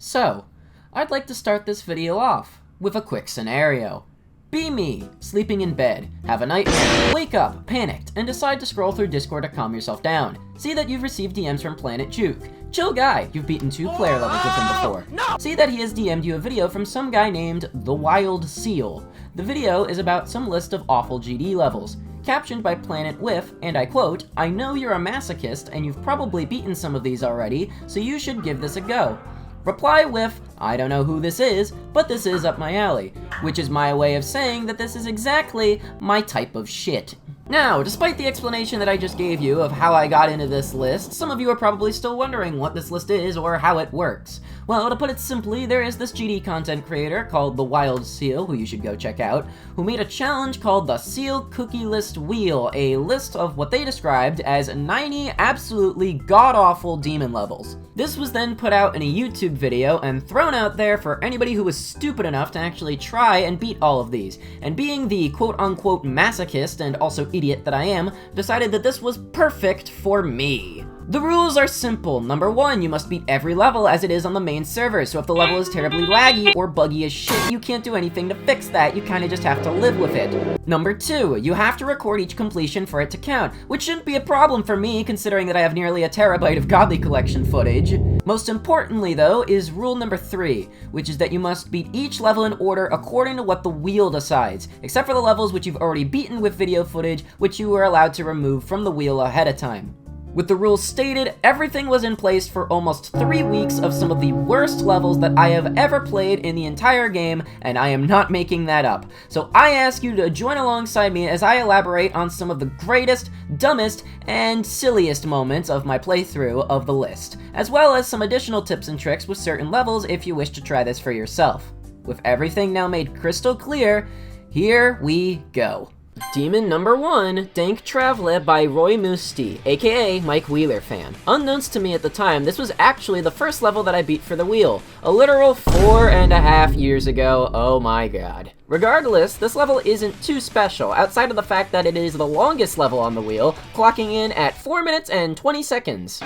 So, I'd like to start this video off with a quick scenario. Be me, sleeping in bed, have a nightmare, wake up, panicked, and decide to scroll through Discord to calm yourself down. See that you've received DMs from Planet Juke. Chill guy, you've beaten 2 player levels with him before. No! See that he has DM'd you a video from some guy named The Wild Seal. The video is about some list of awful GD levels, captioned by Planet with, and I quote, "I know you're a masochist and you've probably beaten some of these already, so you should give this a go." Reply with, "I don't know who this is, but this is up my alley," which is my way of saying that this is exactly my type of shit. Now, despite the explanation that I just gave you of how I got into this list, some of you are probably still wondering what this list is or how it works. Well, to put it simply, there is this GD content creator called The Wild Seal, who you should go check out, who made a challenge called the Seal Cookie List Wheel, a list of what they described as 90 absolutely god-awful demon levels. This was then put out in a YouTube video and thrown out there for anybody who was stupid enough to actually try and beat all of these, and being the quote-unquote masochist and also idiot that I am, decided that this was perfect for me. The rules are simple. Number 1, you must beat every level as it is on the main server, so if the level is terribly laggy or buggy as shit, you can't do anything to fix that, you kinda just have to live with it. Number 2, you have to record each completion for it to count, which shouldn't be a problem for me considering that I have nearly a terabyte of Godly Collection footage. Most importantly though, is rule number 3, which is that you must beat each level in order according to what the wheel decides, except for the levels which you've already beaten with video footage, which you were allowed to remove from the wheel ahead of time. With the rules stated, everything was in place for almost 3 weeks of some of the worst levels that I have ever played in the entire game, and I am not making that up. So I ask you to join alongside me as I elaborate on some of the greatest, dumbest, and silliest moments of my playthrough of the list, as well as some additional tips and tricks with certain levels if you wish to try this for yourself. With everything now made crystal clear, here we go. Demon number 1, Dank Traveler by Roy Musti, aka Mike Wheeler fan. Unknowns to me at the time, this was actually the first level that I beat for the wheel, a literal 4.5 years ago, oh my god. Regardless, this level isn't too special, outside of the fact that it is the longest level on the wheel, clocking in at 4 minutes and 20 seconds.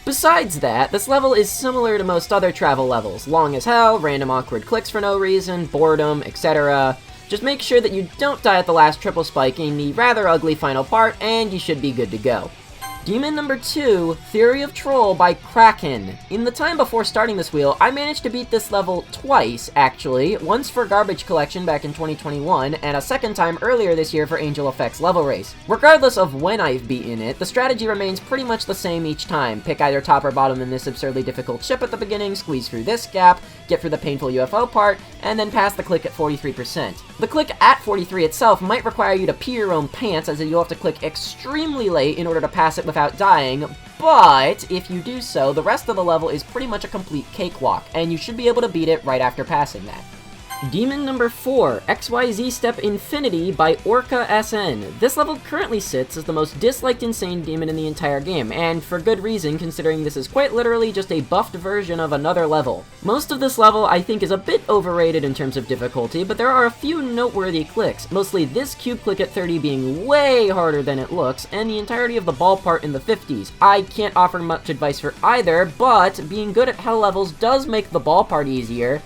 Besides that, this level is similar to most other travel levels, long as hell, random awkward clicks for no reason, boredom, etc. Just make sure that you don't die at the last triple spike in the rather ugly final part, and you should be good to go. Demon number 2, Theory of Troll by Kraken. In the time before starting this wheel, I managed to beat this level twice, actually. Once for Garbage Collection back in 2021, and a second time earlier this year for Angel Effects Level Race. Regardless of when I've beaten it, the strategy remains pretty much the same each time. Pick either top or bottom in this absurdly difficult ship at the beginning, squeeze through this gap, get through the painful UFO part, and then pass the click at 43%. The click at 43 itself might require you to pee your own pants, as you'll have to click extremely late in order to pass it without dying, but if you do so, the rest of the level is pretty much a complete cakewalk, and you should be able to beat it right after passing that. Demon number 4, XYZ Step Infinity by Orca SN. This level currently sits as the most disliked insane demon in the entire game, and for good reason considering this is quite literally just a buffed version of another level. Most of this level I think is a bit overrated in terms of difficulty, but there are a few noteworthy clicks, mostly this cube click at 30 being way harder than it looks, and the entirety of the ball part in the 50s. I can't offer much advice for either, but being good at hell levels does make the ball part easier,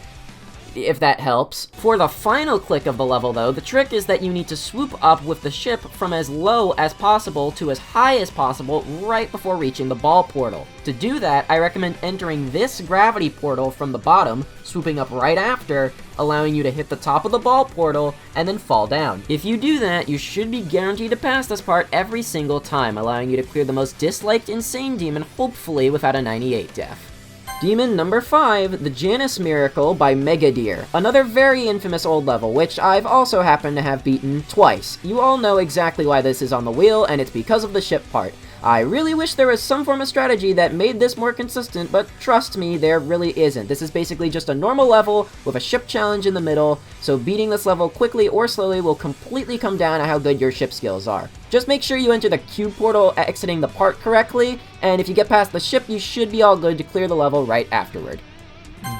if that helps. For the final click of the level though, the trick is that you need to swoop up with the ship from as low as possible to as high as possible right before reaching the ball portal. To do that, I recommend entering this gravity portal from the bottom, swooping up right after, allowing you to hit the top of the ball portal, and then fall down. If you do that, you should be guaranteed to pass this part every single time, allowing you to clear the most disliked insane demon, hopefully without a 98 death. Demon number 5, The Janus Miracle by Megadeer. Another very infamous old level, which I've also happened to have beaten twice. You all know exactly why this is on the wheel, and it's because of the ship part. I really wish there was some form of strategy that made this more consistent, but trust me, there really isn't. This is basically just a normal level with a ship challenge in the middle, so beating this level quickly or slowly will completely come down to how good your ship skills are. Just make sure you enter the cube portal exiting the part correctly, and if you get past the ship, you should be all good to clear the level right afterward.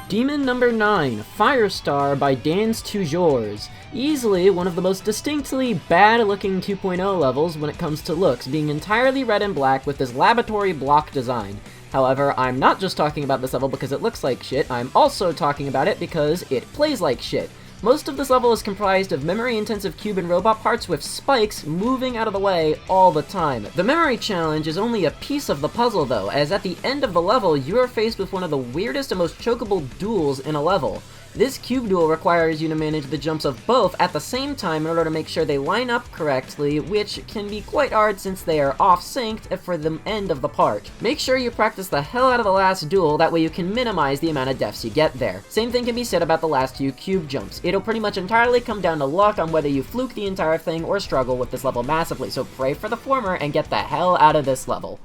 Demon number 9, Firestar by Dans Toujours. Easily one of the most distinctly bad-looking 2.0 levels when it comes to looks, being entirely red and black with this laboratory block design. However, I'm not just talking about this level because it looks like shit, I'm also talking about it because it plays like shit. Most of this level is comprised of memory-intensive cube and robot parts with spikes moving out of the way all the time. The memory challenge is only a piece of the puzzle though, as at the end of the level, you are faced with one of the weirdest and most chokeable duels in a level. This cube duel requires you to manage the jumps of both at the same time in order to make sure they line up correctly, which can be quite hard since they are off-synced for the end of the part. Make sure you practice the hell out of the last duel, that way you can minimize the amount of deaths you get there. Same thing can be said about the last few cube jumps. It'll pretty much entirely come down to luck on whether you fluke the entire thing or struggle with this level massively, so pray for the former and get the hell out of this level.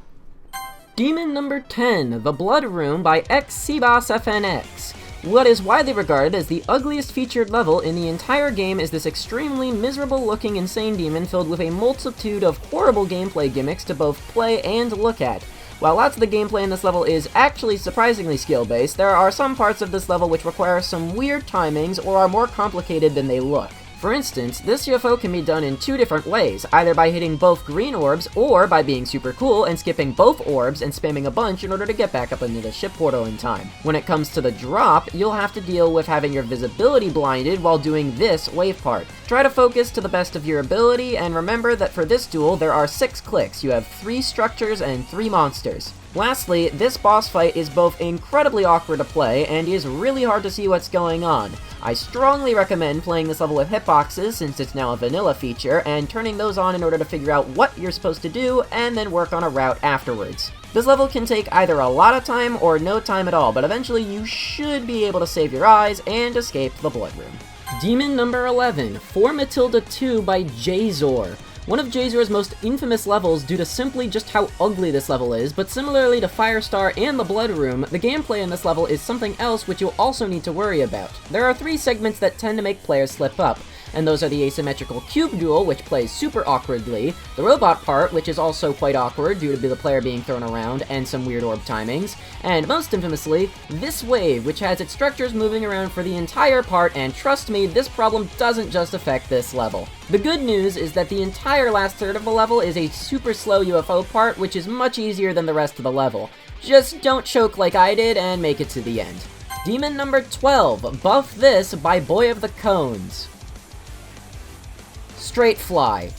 Demon number 10, The Blood Room by XCBossFNX. What is widely regarded as the ugliest featured level in the entire game is this extremely miserable-looking insane demon filled with a multitude of horrible gameplay gimmicks to both play and look at. While lots of the gameplay in this level is actually surprisingly skill-based, there are some parts of this level which require some weird timings or are more complicated than they look. For instance, this UFO can be done in two different ways, either by hitting both green orbs, or by being super cool and skipping both orbs and spamming a bunch in order to get back up into the ship portal in time. When it comes to the drop, you'll have to deal with having your visibility blinded while doing this wave part. Try to focus to the best of your ability, and remember that for this duel there are 6 clicks, you have 3 structures and 3 monsters. Lastly, this boss fight is both incredibly awkward to play and is really hard to see what's going on. I strongly recommend playing this level with hitboxes since it's now a vanilla feature, and turning those on in order to figure out what you're supposed to do and then work on a route afterwards. This level can take either a lot of time or no time at all, but eventually you should be able to save your eyes and escape the Blood Room. Demon number 11, 4 Matilda 2 by Jazor. One of Jazor's most infamous levels due to simply just how ugly this level is, but similarly to Firestar and the Blood Room, the gameplay in this level is something else which you'll also need to worry about. There are 3 segments that tend to make players slip up, and those are the asymmetrical cube duel, which plays super awkwardly, the robot part, which is also quite awkward due to the player being thrown around, and some weird orb timings, and most infamously, this wave, which has its structures moving around for the entire part, and trust me, this problem doesn't just affect this level. The good news is that the entire last third of the level is a super slow UFO part, which is much easier than the rest of the level. Just don't choke like I did and make it to the end. Demon number 12, Buff This by Boy of the Cones. Straight Fly.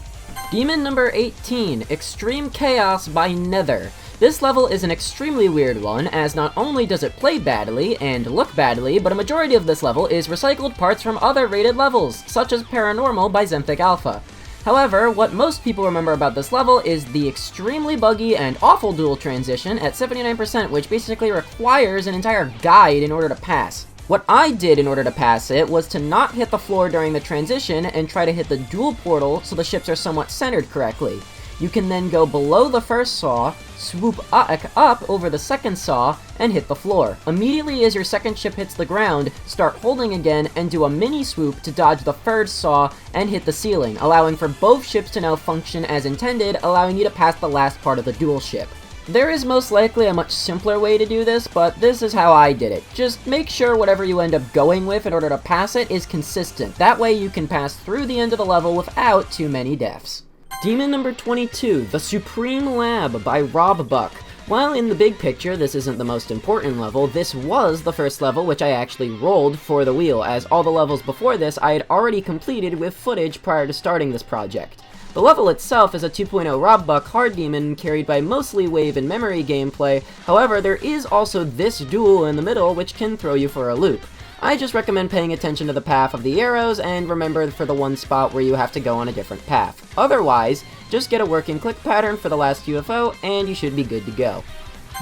Demon number 18, Extreme Chaos by Nether. This level is an extremely weird one, as not only does it play badly and look badly, but a majority of this level is recycled parts from other rated levels, such as Paranormal by Zenthic Alpha. However, what most people remember about this level is the extremely buggy and awful dual transition at 79%, which basically requires an entire guide in order to pass. What I did in order to pass it was to not hit the floor during the transition and try to hit the dual portal so the ships are somewhat centered correctly. You can then go below the first saw, swoop up over the second saw, and hit the floor. Immediately as your second ship hits the ground, start holding again and do a mini swoop to dodge the third saw and hit the ceiling, allowing for both ships to now function as intended, allowing you to pass the last part of the dual ship. There is most likely a much simpler way to do this, but this is how I did it. Just make sure whatever you end up going with in order to pass it is consistent. That way you can pass through the end of the level without too many deaths. Demon number 22, The Supreme Lab by Rob Buck. While in the big picture this isn't the most important level, this was the first level which I actually rolled for the wheel, as all the levels before this I had already completed with footage prior to starting this project. The level itself is a 2.0 Rob Buck hard demon carried by mostly wave and memory gameplay, however there is also this duel in the middle which can throw you for a loop. I just recommend paying attention to the path of the arrows and remember for the one spot where you have to go on a different path. Otherwise, just get a working click pattern for the last UFO and you should be good to go.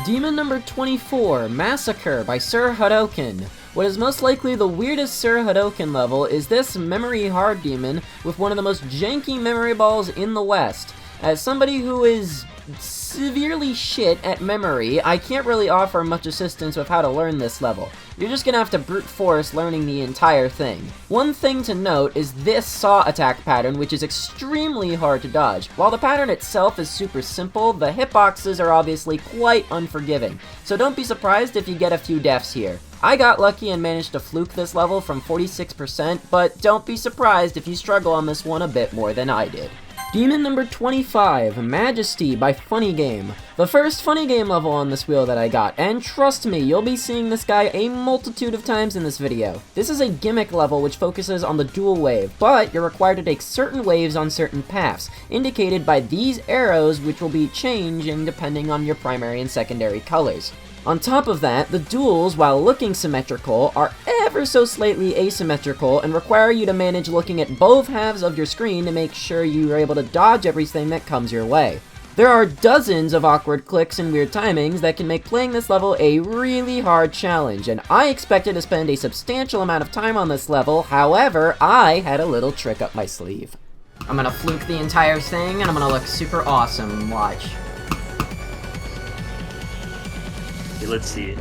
Demon number 24, Massacre by Sir Hadoken. What is most likely the weirdest Sir Hadoken level is this memory hard demon with one of the most janky memory balls in the West. As somebody who is severely shit at memory, I can't really offer much assistance with how to learn this level. You're just gonna have to brute force learning the entire thing. One thing to note is this saw attack pattern, which is extremely hard to dodge. While the pattern itself is super simple, the hitboxes are obviously quite unforgiving, so don't be surprised if you get a few deaths here. I got lucky and managed to fluke this level from 46%, but don't be surprised if you struggle on this one a bit more than I did. Demon number 25, Majesty by Funny Game. The first Funny Game level on this wheel that I got, and trust me, you'll be seeing this guy a multitude of times in this video. This is a gimmick level which focuses on the dual wave, but you're required to take certain waves on certain paths, indicated by these arrows which will be changing depending on your primary and secondary colors. On top of that, the duels, while looking symmetrical, are ever so slightly asymmetrical and require you to manage looking at both halves of your screen to make sure you are able to dodge everything that comes your way. There are dozens of awkward clicks and weird timings that can make playing this level a really hard challenge, and I expected to spend a substantial amount of time on this level. However, I had a little trick up my sleeve. I'm gonna fluke the entire thing and I'm gonna look super awesome. Watch. Let's see it.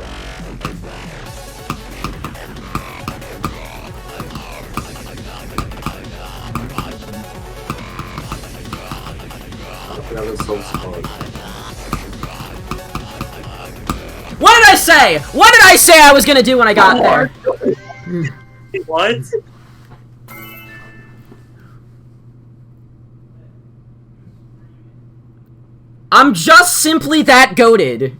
What did I say? What did I say I was gonna do when I got there? What? I'm just simply that goated.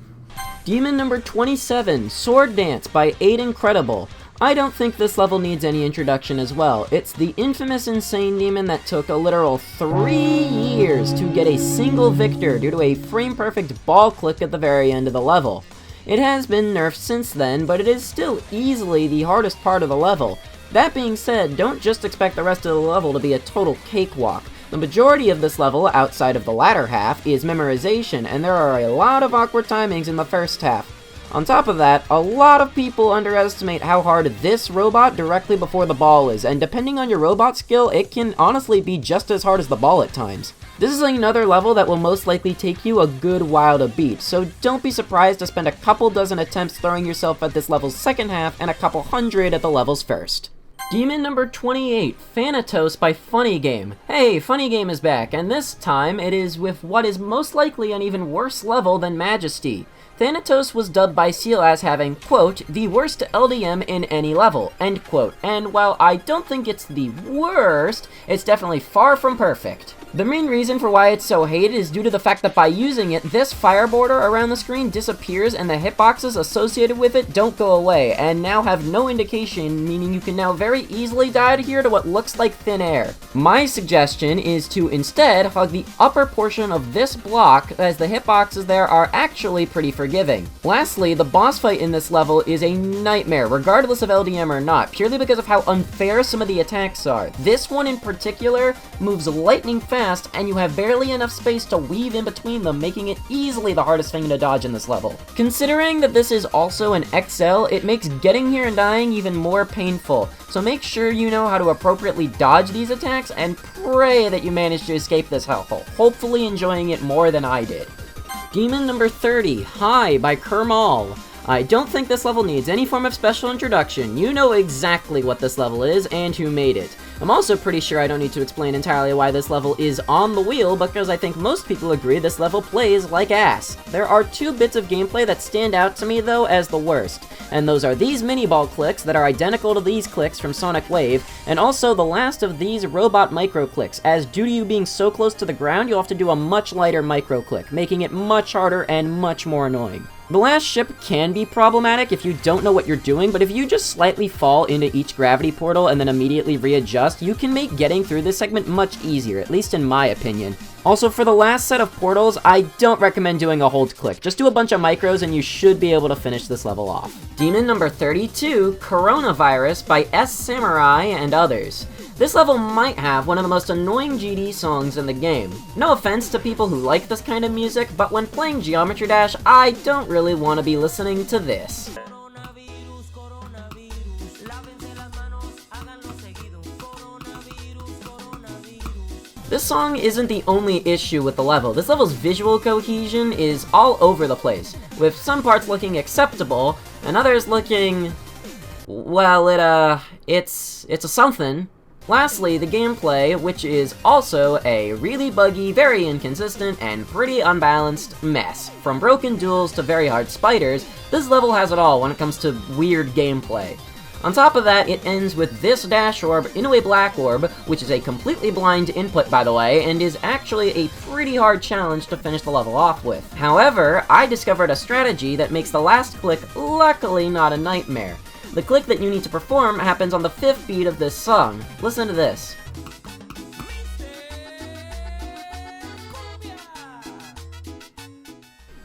Demon number 27, Sword Dance by Incredible. I don't think this level needs any introduction as well. It's the infamous insane demon that took a literal 3 years to get a single victor due to a frame-perfect ball click at the very end of the level. It has been nerfed since then, but it is still easily the hardest part of the level. That being said, don't just expect the rest of the level to be a total cakewalk. The majority of this level, outside of the latter half, is memorization, and there are a lot of awkward timings in the first half. On top of that, a lot of people underestimate how hard this robot directly before the ball is, and depending on your robot skill, it can honestly be just as hard as the ball at times. This is another level that will most likely take you a good while to beat, so don't be surprised to spend a couple dozen attempts throwing yourself at this level's second half and a couple hundred at the level's first. Demon number 28, Thanatos by Funny Game. Hey, Funny Game is back, and this time it is with what is most likely an even worse level than Majesty. Thanatos was dubbed by Seal as having, quote, the worst LDM in any level, end quote, and while I don't think it's the worst, it's definitely far from perfect. The main reason for why it's so hated is due to the fact that by using it, this fire border around the screen disappears and the hitboxes associated with it don't go away, and now have no indication, meaning you can now very easily die adhere to what looks like thin air. My suggestion is to instead hug the upper portion of this block, as the hitboxes there are actually pretty forgiving. Lastly, the boss fight in this level is a nightmare, regardless of LDM or not, purely because of how unfair some of the attacks are. This one in particular moves lightning fast, and you have barely enough space to weave in between them, making it easily the hardest thing to dodge in this level. Considering that this is also an XL, it makes getting here and dying even more painful, so make sure you know how to appropriately dodge these attacks and pray that you manage to escape this hellhole, hopefully enjoying it more than I did. Demon number 30, Hi by Kermal. I don't think this level needs any form of special introduction. You know exactly what this level is and who made it. I'm also pretty sure I don't need to explain entirely why this level is on the wheel, because I think most people agree this level plays like ass. There are 2 bits of gameplay that stand out to me though as the worst, and those are these mini ball clicks that are identical to these clicks from Sonic Wave, and also the last of these robot micro clicks, as due to you being so close to the ground, you'll have to do a much lighter micro click, making it much harder and much more annoying. The last ship can be problematic if you don't know what you're doing, but if you just slightly fall into each gravity portal and then immediately readjust, you can make getting through this segment much easier, at least in my opinion. Also, for the last set of portals, I don't recommend doing a hold click. Just do a bunch of micros and you should be able to finish this level off. Demon number 32, Coronavirus by S Samurai and others. This level might have one of the most annoying GD songs in the game. No offense to people who like this kind of music, but when playing Geometry Dash, I don't really want to be listening to this. This song isn't the only issue with the level. This level's visual cohesion is all over the place, with some parts looking acceptable, and others looking... well, it's a something. Lastly, the gameplay, which is also a really buggy, very inconsistent, and pretty unbalanced mess. From broken duels to very hard spiders, this level has it all when it comes to weird gameplay. On top of that, it ends with this dash orb into a black orb, which is a completely blind input by the way, and is actually a pretty hard challenge to finish the level off with. However, I discovered a strategy that makes the last click luckily not a nightmare. The click that you need to perform happens on the 5th beat of this song. Listen to this.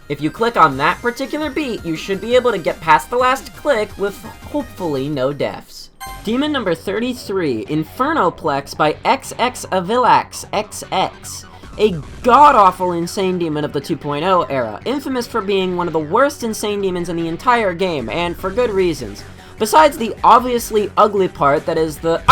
If you click on that particular beat, you should be able to get past the last click with hopefully no deaths. Demon number 33, Infernoplex by XX Avilax XX. A god-awful insane demon of the 2.0 era, infamous for being one of the worst insane demons in the entire game, and for good reasons. Besides the obviously ugly part that is the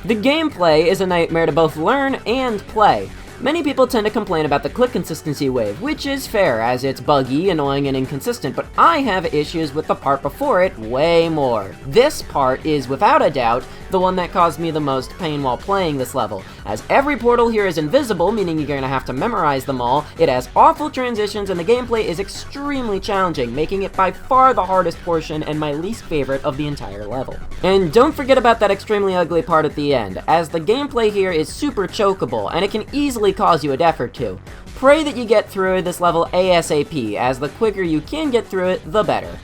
gameplay is a nightmare to both learn and play. Many people tend to complain about the click consistency wave, which is fair, as it's buggy, annoying, and inconsistent, but I have issues with the part before it way more. This part is, without a doubt, the one that caused me the most pain while playing this level, as every portal here is invisible, meaning you're gonna have to memorize them all, it has awful transitions, and the gameplay is extremely challenging, making it by far the hardest portion and my least favorite of the entire level. And don't forget about that extremely ugly part at the end, as the gameplay here is super chokeable, and it can easily cause you a death or two. Pray that you get through this level ASAP, as the quicker you can get through it, the better.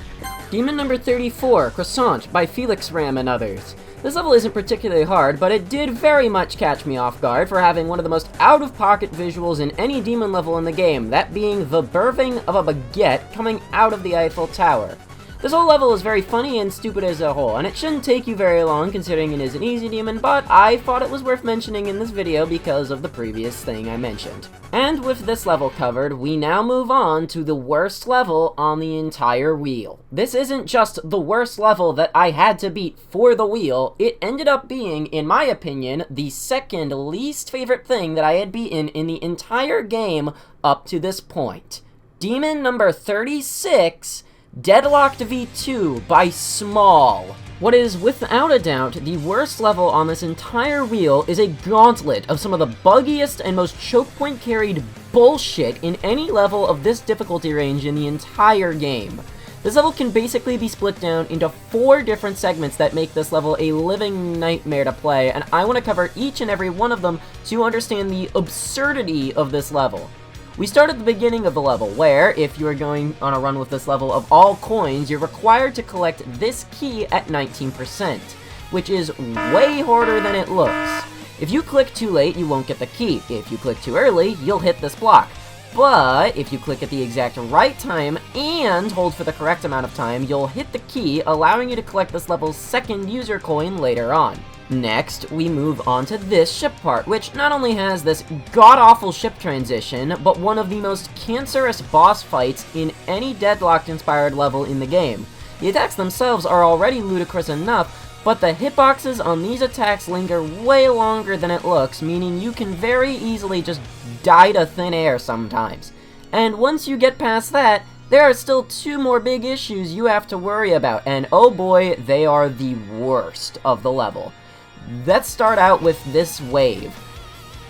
Demon number 34, Croissant by Felix Ram and others. This level isn't particularly hard, but it did very much catch me off guard for having one of the most out-of-pocket visuals in any demon level in the game, that being the birthing of a baguette coming out of the Eiffel Tower. This whole level is very funny and stupid as a whole, and it shouldn't take you very long considering it is an easy demon, but I thought it was worth mentioning in this video because of the previous thing I mentioned. And with this level covered, we now move on to the worst level on the entire wheel. This isn't just the worst level that I had to beat for the wheel, it ended up being, in my opinion, the second least favorite thing that I had beaten in the entire game up to this point. Demon number 36, Deadlocked V2 by Small. What is without a doubt the worst level on this entire wheel is a gauntlet of some of the buggiest and most choke point carried bullshit in any level of this difficulty range in the entire game. This level can basically be split down into 4 different segments that make this level a living nightmare to play, and I want to cover each and every one of them to understand the absurdity of this level. We start at the beginning of the level, where, if you are going on a run with this level of all coins, you're required to collect this key at 19%, which is way harder than it looks. If you click too late, you won't get the key. If you click too early, you'll hit this block. But if you click at the exact right time and hold for the correct amount of time, you'll hit the key, allowing you to collect this level's second user coin later on. Next, we move on to this ship part, which not only has this god-awful ship transition, but one of the most cancerous boss fights in any Deadlocked-inspired level in the game. The attacks themselves are already ludicrous enough, but the hitboxes on these attacks linger way longer than it looks, meaning you can very easily just die to thin air sometimes. And once you get past that, there are still 2 more big issues you have to worry about, and oh boy, they are the worst of the level. Let's start out with this wave.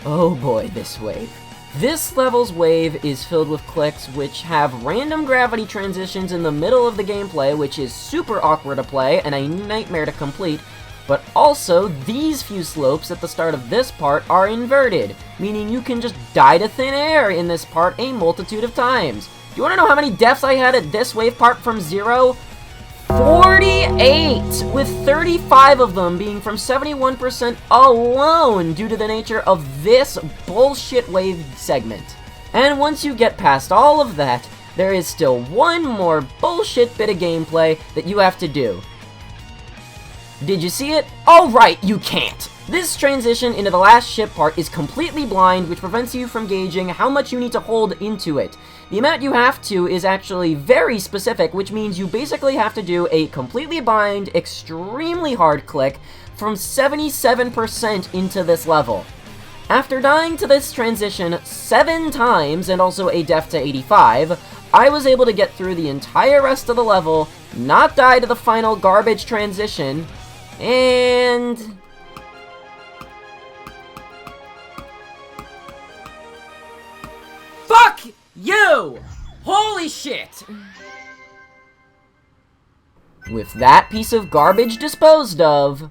Oh boy, this wave. This level's wave is filled with clicks which have random gravity transitions in the middle of the gameplay, which is super awkward to play and a nightmare to complete, but also these few slopes at the start of this part are inverted, meaning you can just die to thin air in this part a multitude of times. Do you want to know how many deaths I had at this wave part from 0? 48, with 35 of them being from 71% alone due to the nature of this bullshit wave segment. And once you get past all of that, there is still one more bullshit bit of gameplay that you have to do. Did you see it? Oh right, you can't! This transition into the last ship part is completely blind, which prevents you from gauging how much you need to hold into it. The amount you have to is actually very specific, which means you basically have to do a completely blind, extremely hard click from 77% into this level. After dying to this transition 7 times, and also a death to 85, I was able to get through the entire rest of the level, not die to the final garbage transition, and... Fuck you! Holy shit! With that piece of garbage disposed of...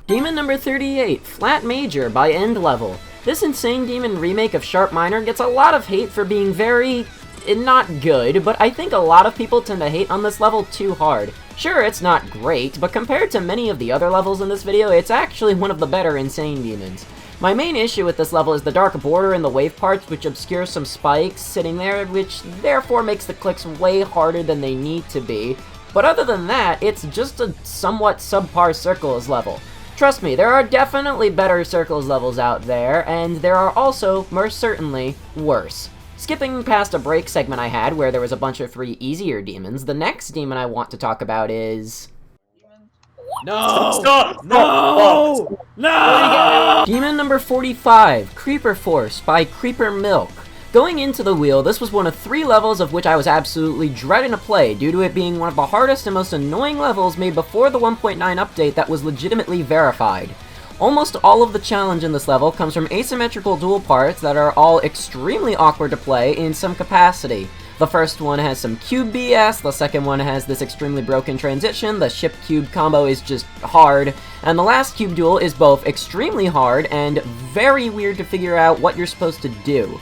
Demon number 38, Flat Major by End Level. This Insane Demon remake of Sharp Minor gets a lot of hate for being very... not good, but I think a lot of people tend to hate on this level too hard. Sure, it's not great, but compared to many of the other levels in this video, it's actually one of the better Insane Demons. My main issue with this level is the dark border in the wave parts, which obscures some spikes sitting there, which therefore makes the clicks way harder than they need to be. But other than that, it's just a somewhat subpar Circles level. Trust me, there are definitely better Circles levels out there, and there are also, most certainly, worse. Skipping past a break segment I had where there was a bunch of 3 easier demons, the next demon I want to talk about is... No! Stop! No! No! Demon number 45, Creeper Force by Creeper Milk. Going into the wheel, this was one of 3 levels of which I was absolutely dreading to play, due to it being one of the hardest and most annoying levels made before the 1.9 update that was legitimately verified. Almost all of the challenge in this level comes from asymmetrical dual parts that are all extremely awkward to play in some capacity. The first one has some cube BS, the second one has this extremely broken transition, the ship cube combo is just hard, and the last cube duel is both extremely hard and very weird to figure out what you're supposed to do.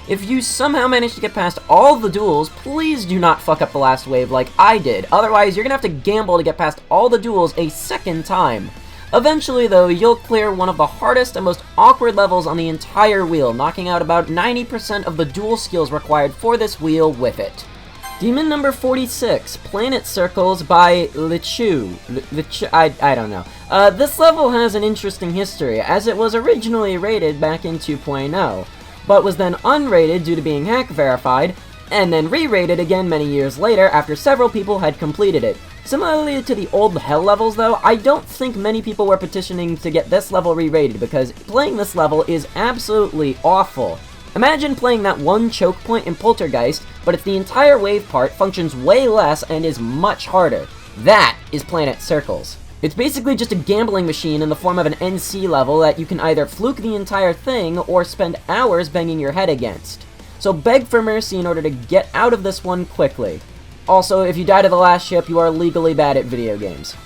If you somehow manage to get past all the duels, please do not fuck up the last wave like I did, otherwise you're gonna have to gamble to get past all the duels a second time. Eventually, though, you'll clear one of the hardest and most awkward levels on the entire wheel, knocking out about 90% of the dual skills required for this wheel with it. Demon number 46, Planet Circles by Lichu. I don't know. This level has an interesting history, as it was originally rated back in 2.0, but was then unrated due to being hack verified, and then re-rated again many years later after several people had completed it. Similarly to the old Hell levels though, I don't think many people were petitioning to get this level re-rated because playing this level is absolutely awful. Imagine playing that one choke point in Poltergeist, but it's the entire wave part, functions way less, and is much harder. That is Planet Circles. It's basically just a gambling machine in the form of an NC level that you can either fluke the entire thing or spend hours banging your head against. So beg for mercy in order to get out of this one quickly. Also, if you die to the last ship, you are legally bad at video games.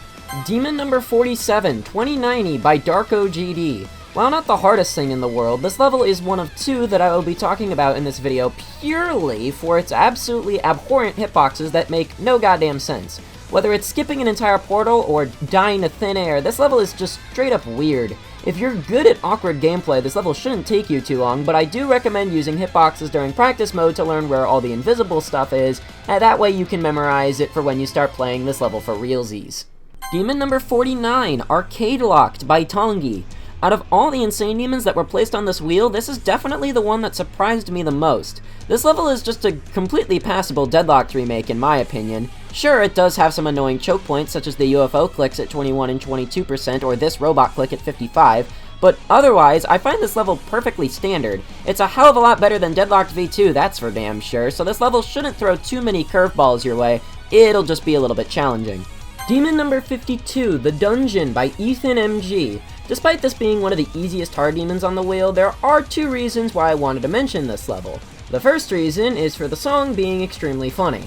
Demon number 47, 2090 by Darko GD. While not the hardest thing in the world, this level is one of 2 that I will be talking about in this video purely for its absolutely abhorrent hitboxes that make no goddamn sense. Whether it's skipping an entire portal or dying to thin air, this level is just straight up weird. If you're good at awkward gameplay, this level shouldn't take you too long, but I do recommend using hitboxes during practice mode to learn where all the invisible stuff is, and that way you can memorize it for when you start playing this level for realsies. Demon number 49, Arcade Locked by Tongi. Out of all the insane demons that were placed on this wheel, this is definitely the one that surprised me the most. This level is just a completely passable Deadlocked remake in my opinion. Sure, it does have some annoying choke points such as the UFO clicks at 21 and 22% or this robot click at 55, but otherwise, I find this level perfectly standard. It's a hell of a lot better than Deadlocked V2, that's for damn sure, so this level shouldn't throw too many curveballs your way, it'll just be a little bit challenging. Demon number 52, The Dungeon by Ethan MG. Despite this being one of the easiest hard demons on the wheel, there are 2 reasons why I wanted to mention this level. The first reason is for the song being extremely funny.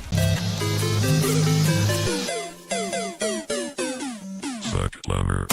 Such clever.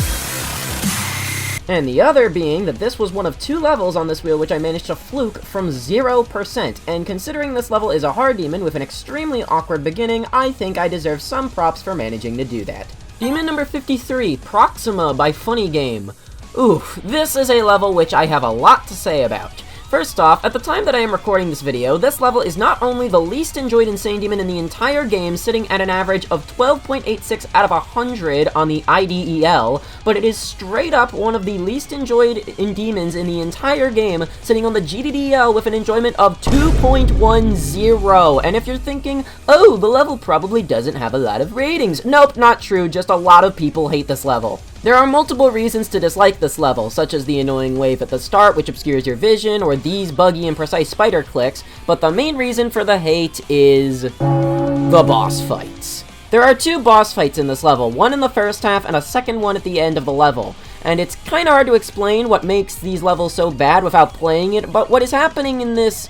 And the other being that this was one of 2 levels on this wheel which I managed to fluke from 0%, and considering this level is a hard demon with an extremely awkward beginning, I think I deserve some props for managing to do that. Demon number 53, Proxima by Funny Game. Oof, this is a level which I have a lot to say about. First off, at the time that I am recording this video, this level is not only the least enjoyed Insane Demon in the entire game, sitting at an average of 12.86 out of 100 on the IDEL, but it is straight up one of the least enjoyed demons in the entire game, sitting on the GDDL with an enjoyment of 2.10. And if you're thinking, oh, the level probably doesn't have a lot of ratings. Nope, not true, just a lot of people hate this level. There are multiple reasons to dislike this level, such as the annoying wave at the start which obscures your vision, or these buggy and precise spider clicks, but the main reason for the hate is the boss fights. There are 2 boss fights in this level, one in the first half and a second one at the end of the level, and it's kinda hard to explain what makes these levels so bad without playing it, but what is happening in this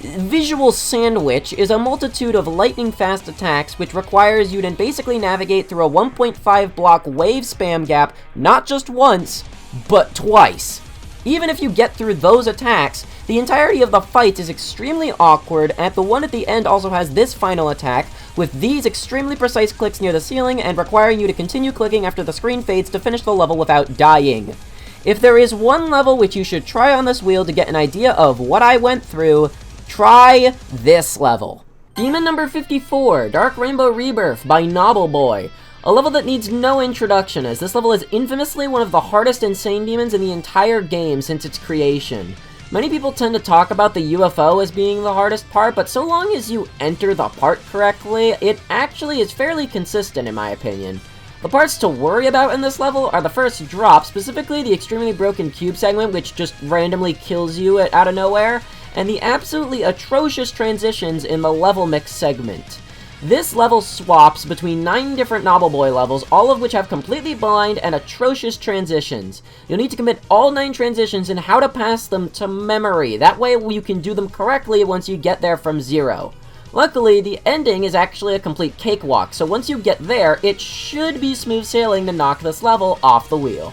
Visual Sandwich is a multitude of lightning-fast attacks which requires you to basically navigate through a 1.5 block wave spam gap not just once, but twice. Even if you get through those attacks, the entirety of the fight is extremely awkward, and the one at the end also has this final attack, with these extremely precise clicks near the ceiling and requiring you to continue clicking after the screen fades to finish the level without dying. If there is one level which you should try on this wheel to get an idea of what I went through, try this level. Demon number 54, Dark Rainbow Rebirth by Noble Boy. A level that needs no introduction, as this level is infamously one of the hardest insane demons in the entire game since its creation. Many people tend to talk about the UFO as being the hardest part, but so long as you enter the part correctly, it actually is fairly consistent in my opinion. The parts to worry about in this level are the first drop, specifically the extremely broken cube segment which just randomly kills you out of nowhere, and the absolutely atrocious transitions in the level mix segment. This level swaps between 9 different Noble Boy levels, all of which have completely blind and atrocious transitions. You'll need to commit all 9 transitions and how to pass them to memory. That way you can do them correctly once you get there from 0. Luckily, the ending is actually a complete cakewalk, so once you get there, it should be smooth sailing to knock this level off the wheel.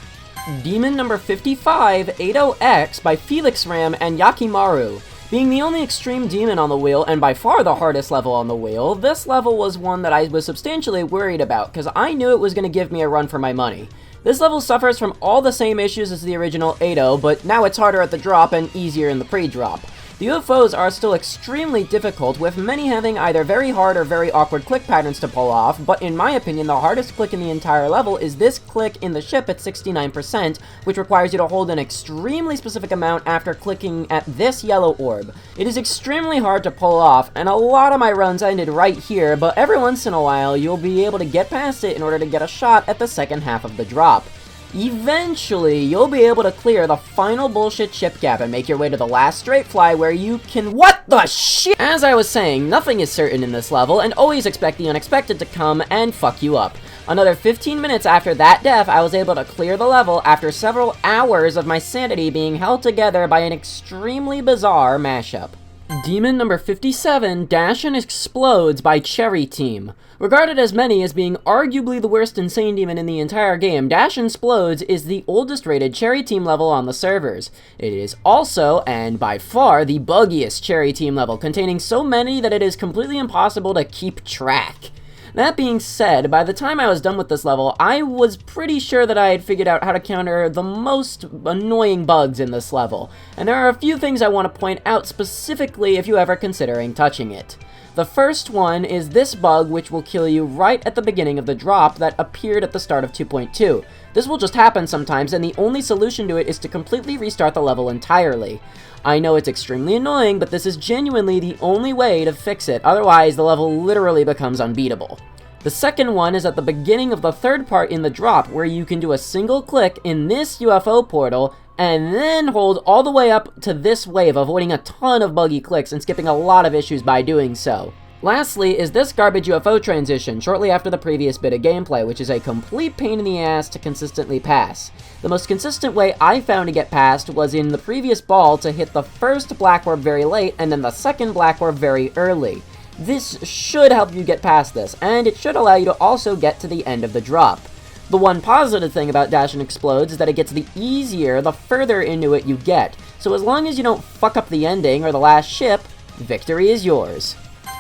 Demon number 55, 80X by Felix Ram and Yakimaru. Being the only extreme demon on the wheel, and by far the hardest level on the wheel, this level was one that I was substantially worried about, because I knew it was going to give me a run for my money. This level suffers from all the same issues as the original 80, but now it's harder at the drop and easier in the pre-drop. The UFOs are still extremely difficult, with many having either very hard or very awkward click patterns to pull off, but in my opinion the hardest click in the entire level is this click in the ship at 69%, which requires you to hold an extremely specific amount after clicking at this yellow orb. It is extremely hard to pull off, and a lot of my runs ended right here, but every once in a while you'll be able to get past it in order to get a shot at the second half of the drop. Eventually, you'll be able to clear the final bullshit ship gap and make your way to the last straight fly where you can— WHAT THE SHIT?! As I was saying, nothing is certain in this level, and always expect the unexpected to come and fuck you up. Another 15 minutes after that death, I was able to clear the level after several hours of my sanity being held together by an extremely bizarre mashup. Demon number 57, Dash and Explodes by Cherry Team. Regarded as many as being arguably the worst insane demon in the entire game, Dash and Explodes is the oldest rated Cherry Team level on the servers. It is also, and by far, the buggiest Cherry Team level, containing so many that it is completely impossible to keep track. That being said, by the time I was done with this level, I was pretty sure that I had figured out how to counter the most annoying bugs in this level, and there are a few things I want to point out specifically if you ever considering touching it. The first one is this bug which will kill you right at the beginning of the drop that appeared at the start of 2.2. This will just happen sometimes, and the only solution to it is to completely restart the level entirely. I know it's extremely annoying, but this is genuinely the only way to fix it, otherwise the level literally becomes unbeatable. The second one is at the beginning of the third part in the drop, where you can do a single click in this UFO portal, and then hold all the way up to this wave, avoiding a ton of buggy clicks and skipping a lot of issues by doing so. Lastly is this garbage UFO transition shortly after the previous bit of gameplay, which is a complete pain in the ass to consistently pass. The most consistent way I found to get past was in the previous ball to hit the first black orb very late and then the second black orb very early. This should help you get past this, and it should allow you to also get to the end of the drop. The one positive thing about Dash and Explodes is that it gets easier the further into it you get, so as long as you don't fuck up the ending or the last ship, victory is yours.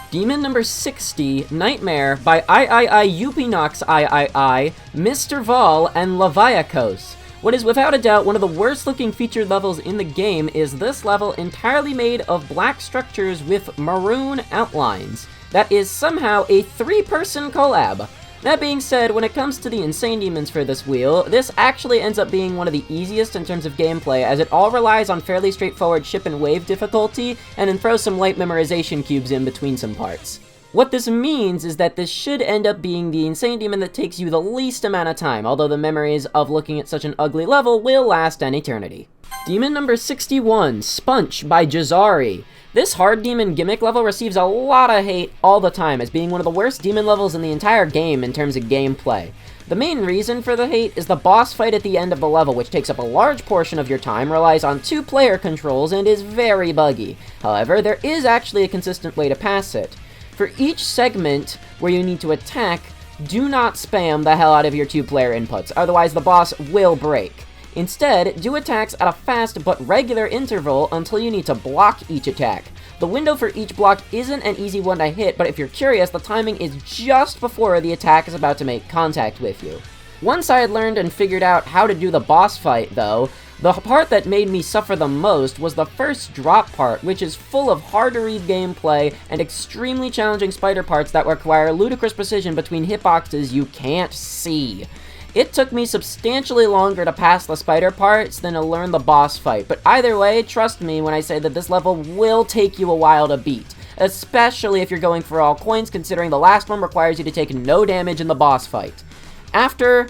Demon number 60, Nightmare by Upinox III, Mr. Vol, and Leviacos. What is without a doubt one of the worst looking featured levels in the game is this level entirely made of black structures with maroon outlines. That is somehow a 3-person collab. That being said, when it comes to the insane demons for this wheel, this actually ends up being one of the easiest in terms of gameplay, as it all relies on fairly straightforward ship and wave difficulty, and then throw some light memorization cubes in between some parts. What this means is that this should end up being the insane demon that takes you the least amount of time, although the memories of looking at such an ugly level will last an eternity. Demon number 61, Spunch by Jazari. This hard demon gimmick level receives a lot of hate all the time as being one of the worst demon levels in the entire game in terms of gameplay. The main reason for the hate is the boss fight at the end of the level, which takes up a large portion of your time, relies on 2 player controls, and is very buggy. However, there is actually a consistent way to pass it. For each segment where you need to attack, do not spam the hell out of your 2 player inputs, otherwise the boss will break. Instead, do attacks at a fast but regular interval until you need to block each attack. The window for each block isn't an easy one to hit, but if you're curious, the timing is just before the attack is about to make contact with you. Once I had learned and figured out how to do the boss fight, though, the part that made me suffer the most was the first drop part, which is full of hard-to-read gameplay and extremely challenging spider parts that require ludicrous precision between hitboxes you can't see. It took me substantially longer to pass the spider parts than to learn the boss fight, but either way, trust me when I say that this level will take you a while to beat, especially if you're going for all coins, considering the last one requires you to take no damage in the boss fight. After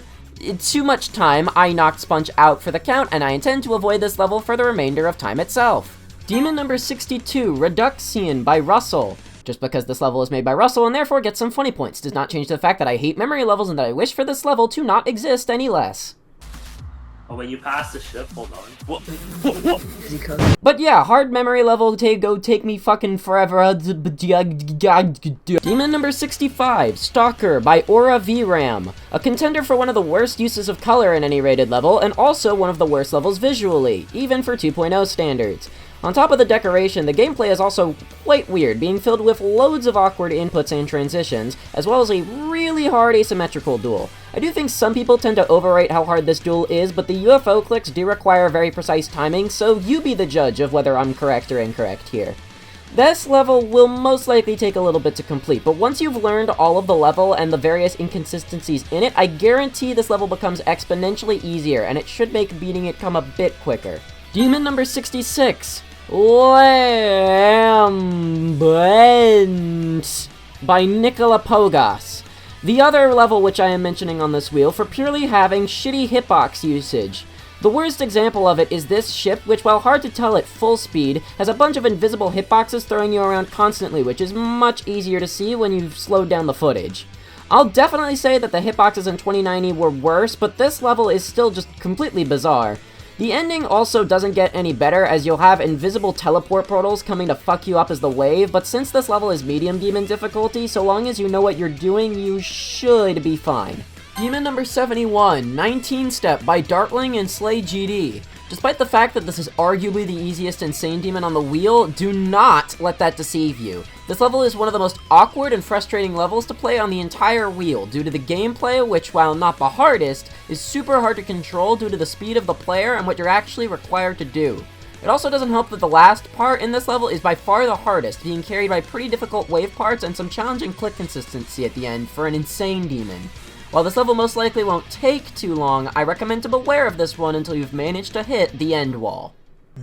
too much time, I knocked Sponge out for the count, and I intend to avoid this level for the remainder of time itself. Demon number 62, Reduxian by Russell. Just because this level is made by Russell and therefore gets some funny points does not change the fact that I hate memory levels and that I wish for this level to not exist any less. Oh, when you pass the ship, hold on. But yeah, hard memory level go take me fucking forever. Demon number 65, Stalker by Aura VRAM. A contender for one of the worst uses of color in any rated level, and also one of the worst levels visually, even for 2.0 standards. On top of the decoration, the gameplay is also quite weird, being filled with loads of awkward inputs and transitions, as well as a really hard asymmetrical duel. I do think some people tend to overrate how hard this duel is, but the UFO clicks do require very precise timing, so you be the judge of whether I'm correct or incorrect here. This level will most likely take a little bit to complete, but once you've learned all of the level and the various inconsistencies in it, I guarantee this level becomes exponentially easier, and it should make beating it come a bit quicker. Demon number 66. Lambent by Nicola Pogas. The other level which I am mentioning on this wheel for purely having shitty hitbox usage. The worst example of it is this ship, which while hard to tell at full speed, has a bunch of invisible hitboxes throwing you around constantly, which is much easier to see when you've slowed down the footage. I'll definitely say that the hitboxes in 2090 were worse, but this level is still just completely bizarre. The ending also doesn't get any better, as you'll have invisible teleport portals coming to fuck you up as the wave, but since this level is medium demon difficulty, so long as you know what you're doing, you should be fine. Demon number 71, 19-Step by Dartling and Slay GD. Despite the fact that this is arguably the easiest Insane Demon on the wheel, do not let that deceive you. This level is one of the most awkward and frustrating levels to play on the entire wheel, due to the gameplay, which, while not the hardest, is super hard to control due to the speed of the player and what you're actually required to do. It also doesn't help that the last part in this level is by far the hardest, being carried by pretty difficult wave parts and some challenging click consistency at the end for an Insane Demon. While this level most likely won't take too long, I recommend to beware of this one until you've managed to hit the end wall.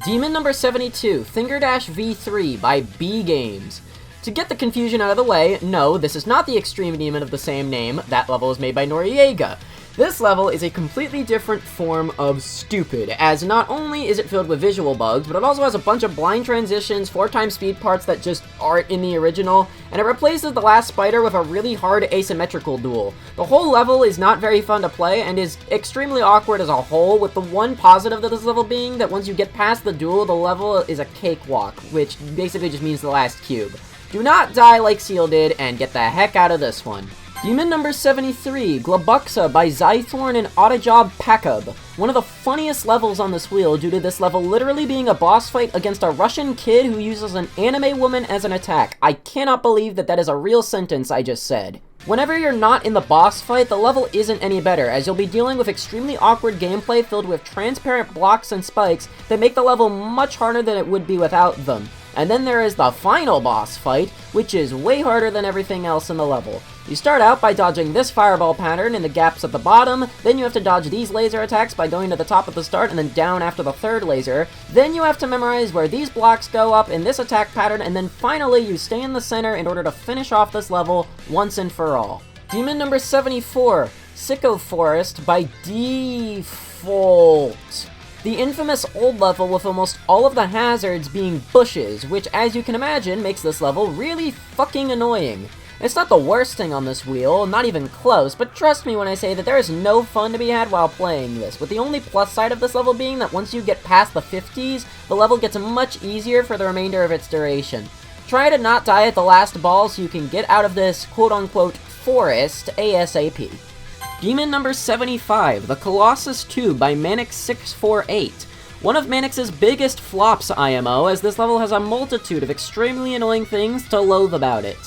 Demon number 72, Fingerdash V3 by B Games. To get the confusion out of the way, no, this is not the Extreme Demon of the same name. That level is made by Noriega. This level is a completely different form of stupid, as not only is it filled with visual bugs, but it also has a bunch of blind transitions, 4x speed parts that just aren't in the original, and it replaces the last spider with a really hard asymmetrical duel. The whole level is not very fun to play, and is extremely awkward as a whole, with the one positive of this level being that once you get past the duel, the level is a cakewalk, which basically just means the last cube. Do not die like Seal did, and get the heck out of this one. Demon number 73, Glabuxa by Zythorn and Autojob Pakub. One of the funniest levels on this wheel due to this level literally being a boss fight against a Russian kid who uses an anime woman as an attack. I cannot believe that that is a real sentence I just said. Whenever you're not in the boss fight, the level isn't any better, as you'll be dealing with extremely awkward gameplay filled with transparent blocks and spikes that make the level much harder than it would be without them. And then there is the final boss fight, which is way harder than everything else in the level. You start out by dodging this fireball pattern in the gaps at the bottom, then you have to dodge these laser attacks by going to the top of the start and then down after the third laser, then you have to memorize where these blocks go up in this attack pattern, and then finally you stay in the center in order to finish off this level once and for all. Demon number 74, Sicko Forest by Default. The infamous old level with almost all of the hazards being bushes, which as you can imagine makes this level really fucking annoying. It's not the worst thing on this wheel, not even close, but trust me when I say that there is no fun to be had while playing this, with the only plus side of this level being that once you get past the 50s, the level gets much easier for the remainder of its duration. Try to not die at the last ball so you can get out of this quote-unquote forest ASAP. Demon number 75, the Colossus Tube by Manix648. One of Manix's biggest flops, IMO, as this level has a multitude of extremely annoying things to loathe about it.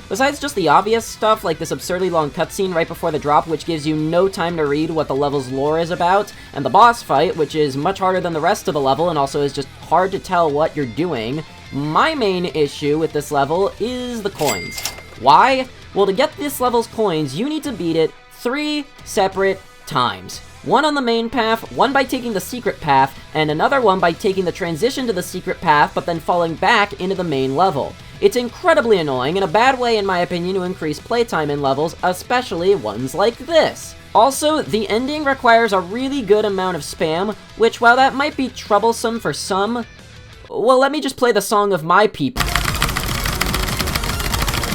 Besides just the obvious stuff, like this absurdly long cutscene right before the drop, which gives you no time to read what the level's lore is about, and the boss fight, which is much harder than the rest of the level and also is just hard to tell what you're doing, my main issue with this level is the coins. Why? Well, to get this level's coins, you need to beat it 3 separate times. One on the main path, one by taking the secret path, and another one by taking the transition to the secret path, but then falling back into the main level. It's incredibly annoying, and a bad way in my opinion to increase playtime in levels, especially ones like this. Also, the ending requires a really good amount of spam, which while that might be troublesome for some, well, let me just play the song of my people.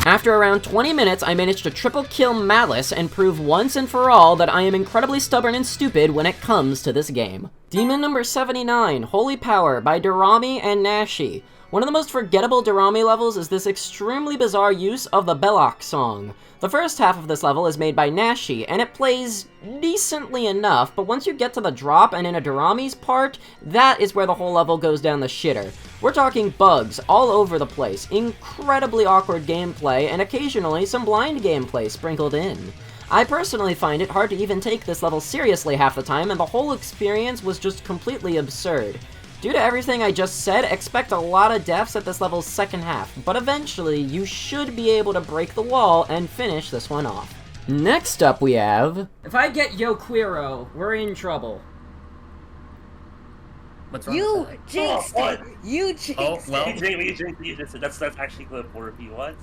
After around 20 minutes, I managed to triple kill Malice and prove once and for all that I am incredibly stubborn and stupid when it comes to this game. Demon number 79, Holy Power by Durami and Nashi. One of the most forgettable Durami levels is this extremely bizarre use of the Belloc song. The first half of this level is made by Nashi, and it plays decently enough, but once you get to the drop and in a Durami's part, that is where the whole level goes down the shitter. We're talking bugs all over the place, incredibly awkward gameplay, and occasionally some blind gameplay sprinkled in. I personally find it hard to even take this level seriously half the time, and the whole experience was just completely absurd. Due to everything I just said, expect a lot of deaths at this level's second half, but eventually you should be able to break the wall and finish this one off. Next up we have... If I get Yo Queero, we're in trouble. What's wrong You with that? jinxed it! You jinxed Oh, well. it! That's actually good for if you want.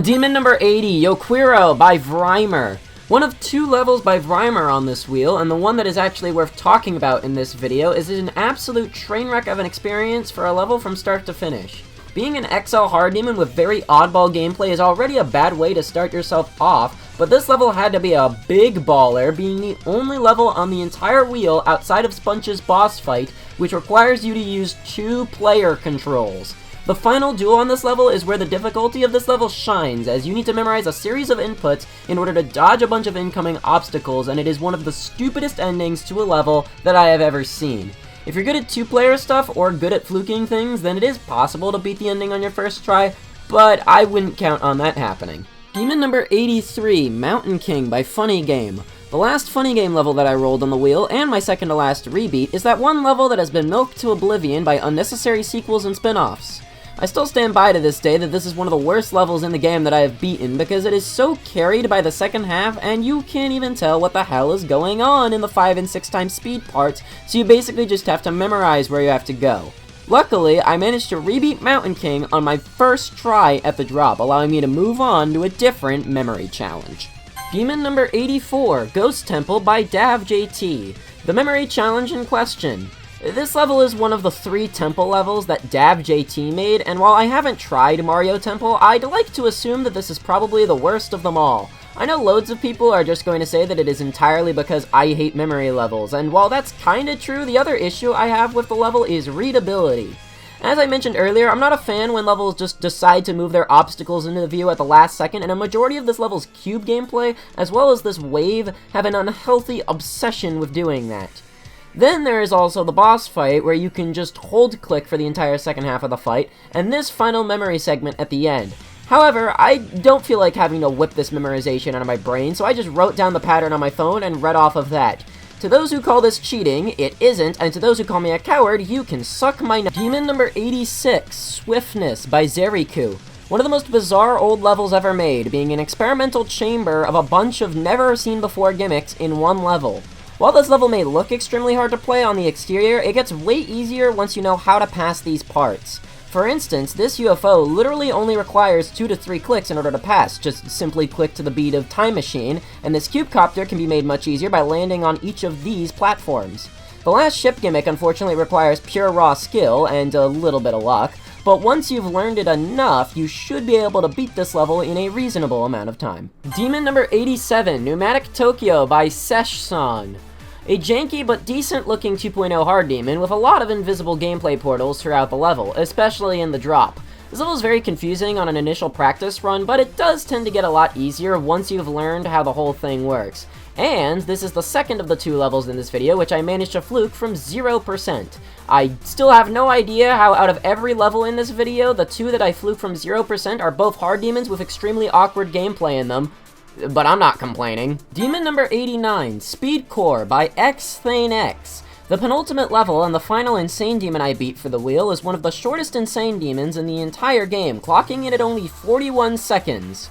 Demon number 80, Yo Queero by Vrimer. One of 2 levels by Vrimer on this wheel, and the one that is actually worth talking about in this video is an absolute train wreck of an experience for a level from start to finish. Being an XL hard demon with very oddball gameplay is already a bad way to start yourself off, but this level had to be a big baller, being the only level on the entire wheel outside of Sponge's boss fight, which requires you to use 2 player controls. The final duel on this level is where the difficulty of this level shines, as you need to memorize a series of inputs in order to dodge a bunch of incoming obstacles, and it is one of the stupidest endings to a level that I have ever seen. If you're good at 2-player stuff, or good at fluking things, then it is possible to beat the ending on your first try, but I wouldn't count on that happening. Demon number 83, Mountain King by Funny Game. The last Funny Game level that I rolled on the wheel, and my second to last rebeat, is that one level that has been milked to oblivion by unnecessary sequels and spin-offs. I still stand by to this day that this is one of the worst levels in the game that I have beaten, because it is so carried by the second half, and you can't even tell what the hell is going on in the 5 and 6 times speed parts, so you basically just have to memorize where you have to go. Luckily, I managed to rebeat Mountain King on my first try at the drop, allowing me to move on to a different memory challenge. Demon number 84, Ghost Temple by DavJT. The memory challenge in question. This level is one of the 3 temple levels that DavJT made, and while I haven't tried Mario Temple, I'd like to assume that this is probably the worst of them all. I know loads of people are just going to say that it is entirely because I hate memory levels, and while that's kinda true, the other issue I have with the level is readability. As I mentioned earlier, I'm not a fan when levels just decide to move their obstacles into the view at the last second, and a majority of this level's cube gameplay, as well as this wave, have an unhealthy obsession with doing that. Then there is also the boss fight, where you can just hold-click for the entire second half of the fight, and this final memory segment at the end. However, I don't feel like having to whip this memorization out of my brain, so I just wrote down the pattern on my phone and read off of that. To those who call this cheating, it isn't, and to those who call me a coward, you can suck my Demon number 86, Swiftness by Zeriku. One of the most bizarre old levels ever made, being an experimental chamber of a bunch of never-seen-before gimmicks in one level. While this level may look extremely hard to play on the exterior, it gets way easier once you know how to pass these parts. For instance, this UFO literally only requires 2 to 3 clicks in order to pass, just simply click to the beat of Time Machine, and this cubecopter can be made much easier by landing on each of these platforms. The last ship gimmick unfortunately requires pure raw skill and a little bit of luck, but once you've learned it enough, you should be able to beat this level in a reasonable amount of time. Demon number 87, Pneumatic Tokyo by Sesh-san. A janky but decent looking 2.0 hard demon with a lot of invisible gameplay portals throughout the level, especially in the drop. This level is very confusing on an initial practice run, but it does tend to get a lot easier once you've learned how the whole thing works. And this is the second of the 2 levels in this video, which I managed to fluke from 0%. I still have no idea how out of every level in this video, the 2 that I fluke from 0% are both hard demons with extremely awkward gameplay in them, but I'm not complaining. Demon number 89, Speed Core by XThaneX. The penultimate level and the final insane demon I beat for the wheel is one of the shortest insane demons in the entire game, clocking in at only 41 seconds.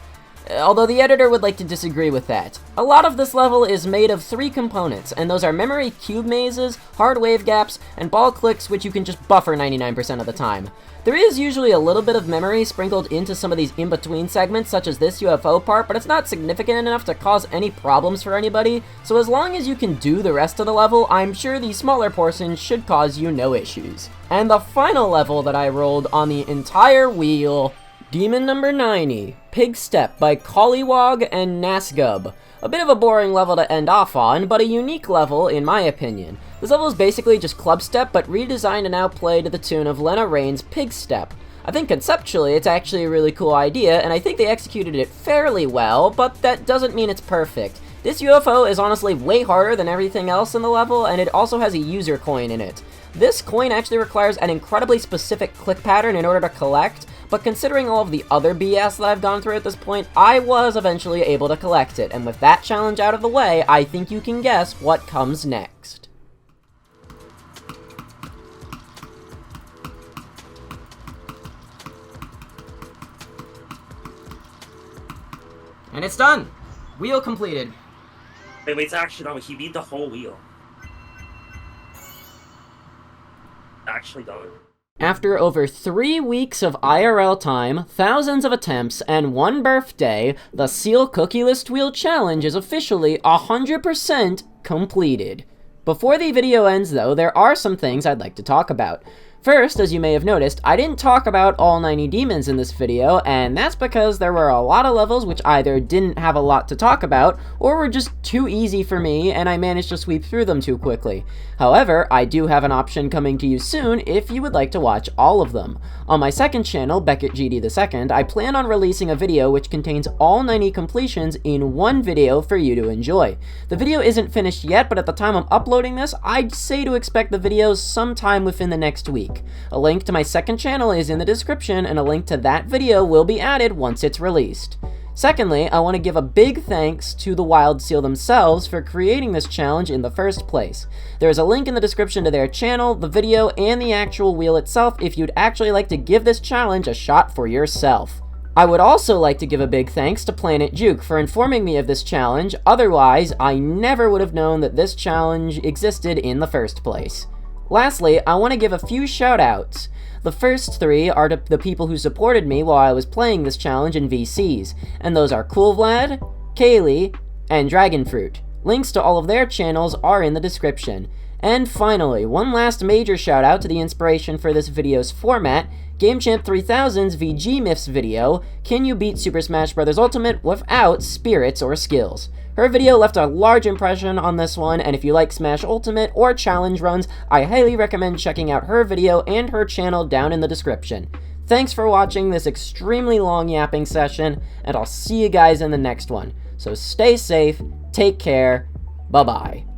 Although the editor would like to disagree with that. A lot of this level is made of 3 components, and those are memory cube mazes, hard wave gaps, and ball clicks which you can just buffer 99% of the time. There is usually a little bit of memory sprinkled into some of these in-between segments, such as this UFO part, but it's not significant enough to cause any problems for anybody, so as long as you can do the rest of the level, I'm sure the smaller portions should cause you no issues. And the final level that I rolled on the entire wheel, Demon number 90, Pig Step by Collywog and Nasgub. A bit of a boring level to end off on, but a unique level in my opinion. This level is basically just club step, but redesigned and outplayed to the tune of Lena Raine's Pig Step. I think conceptually it's actually a really cool idea, and I think they executed it fairly well, but that doesn't mean it's perfect. This UFO is honestly way harder than everything else in the level, and it also has a user coin in it. This coin actually requires an incredibly specific click pattern in order to collect, but considering all of the other BS that I've gone through at this point, I was eventually able to collect it, and with that challenge out of the way, I think you can guess what comes next. And it's done! Wheel completed. Wait, it's actually done. He beat the whole wheel. Actually done. After over 3 weeks of IRL time, thousands of attempts, and 1 birthday, the Seal Cookie List Wheel Challenge is officially 100% completed. Before the video ends though, there are some things I'd like to talk about. First, as you may have noticed, I didn't talk about all 90 demons in this video, and that's because there were a lot of levels which either didn't have a lot to talk about, or were just too easy for me, and I managed to sweep through them too quickly. However, I do have an option coming to you soon if you would like to watch all of them. On my second channel, BeckettGD2, I plan on releasing a video which contains all 90 completions in one video for you to enjoy. The video isn't finished yet, but at the time I'm uploading this, I'd say to expect the videos sometime within the next week. A link to my second channel is in the description, and a link to that video will be added once it's released. Secondly, I want to give a big thanks to the Wild Seal themselves for creating this challenge in the first place. There is a link in the description to their channel, the video, and the actual wheel itself if you'd actually like to give this challenge a shot for yourself. I would also like to give a big thanks to Planet Juke for informing me of this challenge, otherwise I never would have known that this challenge existed in the first place. Lastly, I want to give a few shout-outs. The first 3 are to the people who supported me while I was playing this challenge in VCs, and those are Cool Vlad, Kaylee, and Dragonfruit. Links to all of their channels are in the description. And finally, one last major shout-out to the inspiration for this video's format, GameChamp 3000's VG Myths video, Can You Beat Super Smash Bros. Ultimate Without Spirits or Skills? Her video left a large impression on this one, and if you like Smash Ultimate or challenge runs, I highly recommend checking out her video and her channel down in the description. Thanks for watching this extremely long yapping session, and I'll see you guys in the next one. So stay safe, take care, bye-bye.